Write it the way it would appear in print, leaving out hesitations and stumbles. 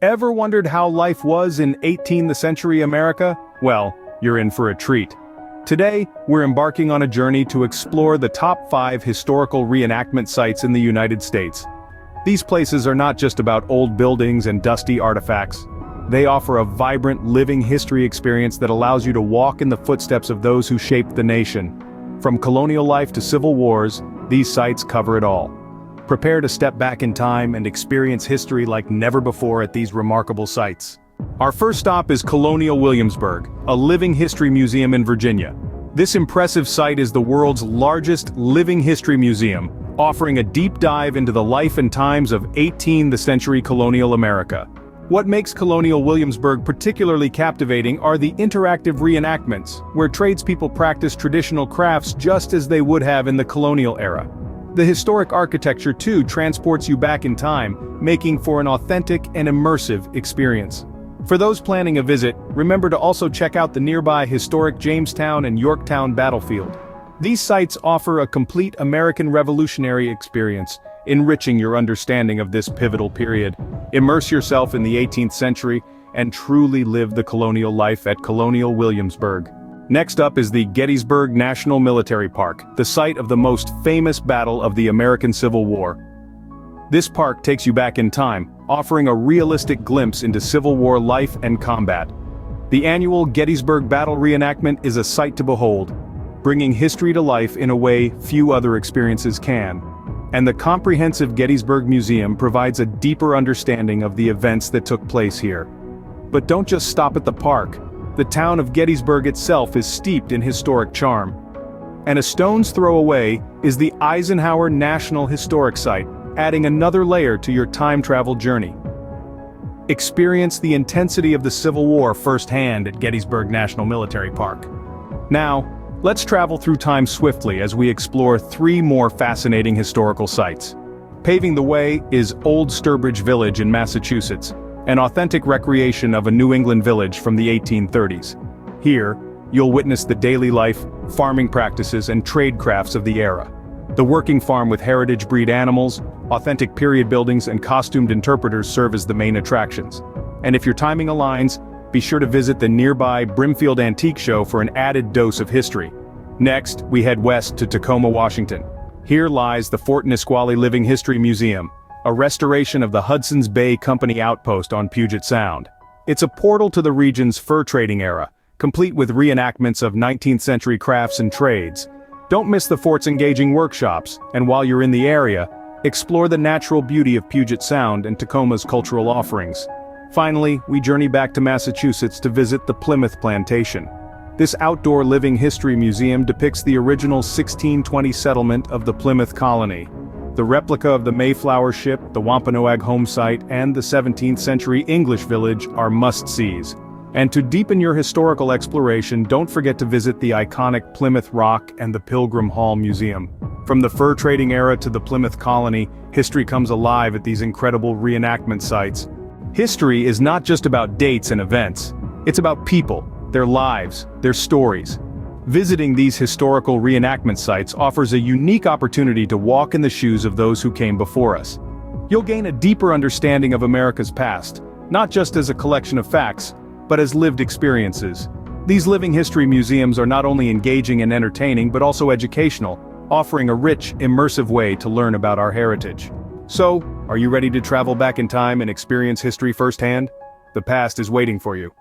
Ever wondered how life was in 18th century America? Well, you're in for a treat. Today, we're embarking on a journey to explore the top 5 historical reenactment sites in the United States. These places are not just about old buildings and dusty artifacts. They offer a vibrant, living history experience that allows you to walk in the footsteps of those who shaped the nation. From colonial life to civil wars, these sites cover it all. Prepare to step back in time and experience history like never before at these remarkable sites. Our first stop is Colonial Williamsburg, a living history museum in Virginia. This impressive site is the world's largest living history museum, offering a deep dive into the life and times of 18th century colonial America. What makes Colonial Williamsburg particularly captivating are the interactive reenactments, where tradespeople practice traditional crafts just as they would have in the colonial era. The historic architecture too transports you back in time, making for an authentic and immersive experience. For those planning a visit, remember to also check out the nearby historic Jamestowne and Yorktown battlefield. These sites offer a complete American Revolutionary experience, enriching your understanding of this pivotal period. Immerse yourself in the 18th century and truly live the colonial life at Colonial Williamsburg. Next up is the Gettysburg National Military Park, the site of the most famous battle of the American Civil War. This park takes you back in time, offering a realistic glimpse into Civil War life and combat. The annual Gettysburg Battle reenactment is a sight to behold, bringing history to life in a way few other experiences can. And the comprehensive Gettysburg Museum provides a deeper understanding of the events that took place here. But don't just stop at the park. The town of Gettysburg itself is steeped in historic charm. And a stone's throw away is the Eisenhower National Historic Site, adding another layer to your time travel journey. Experience the intensity of the Civil War firsthand at Gettysburg National Military Park. Now, let's travel through time swiftly as we explore 3 more fascinating historical sites. Paving the way is Old Sturbridge Village in Massachusetts, an authentic recreation of a New England village from the 1830s. Here, you'll witness the daily life, farming practices, and trade crafts of the era. The working farm with heritage breed animals, authentic period buildings, and costumed interpreters serve as the main attractions. And if your timing aligns, be sure to visit the nearby Brimfield Antique Show for an added dose of history. Next, we head west to Tacoma, Washington. Here lies the Fort Nisqually Living History Museum, a restoration of the Hudson's Bay Company outpost on Puget Sound. It's a portal to the region's fur trading era, complete with reenactments of 19th century crafts and trades. Don't miss the fort's engaging workshops, and while you're in the area, explore the natural beauty of Puget Sound and Tacoma's cultural offerings. Finally, we journey back to Massachusetts to visit the Plymouth Plantation. This outdoor living history museum depicts the original 1620 settlement of the Plymouth colony. The replica of the Mayflower ship, the Wampanoag home site, and the 17th century English village are must-sees. And to deepen your historical exploration, don't forget to visit the iconic Plymouth Rock and the Pilgrim Hall Museum. From the fur trading era to the Plymouth colony, history comes alive at these incredible reenactment sites. History is not just about dates and events. It's about people, their lives, their stories. Visiting these historical reenactment sites offers a unique opportunity to walk in the shoes of those who came before us. You'll gain a deeper understanding of America's past, not just as a collection of facts, but as lived experiences. These living history museums are not only engaging and entertaining but also educational, offering a rich, immersive way to learn about our heritage. So, are you ready to travel back in time and experience history firsthand? The past is waiting for you.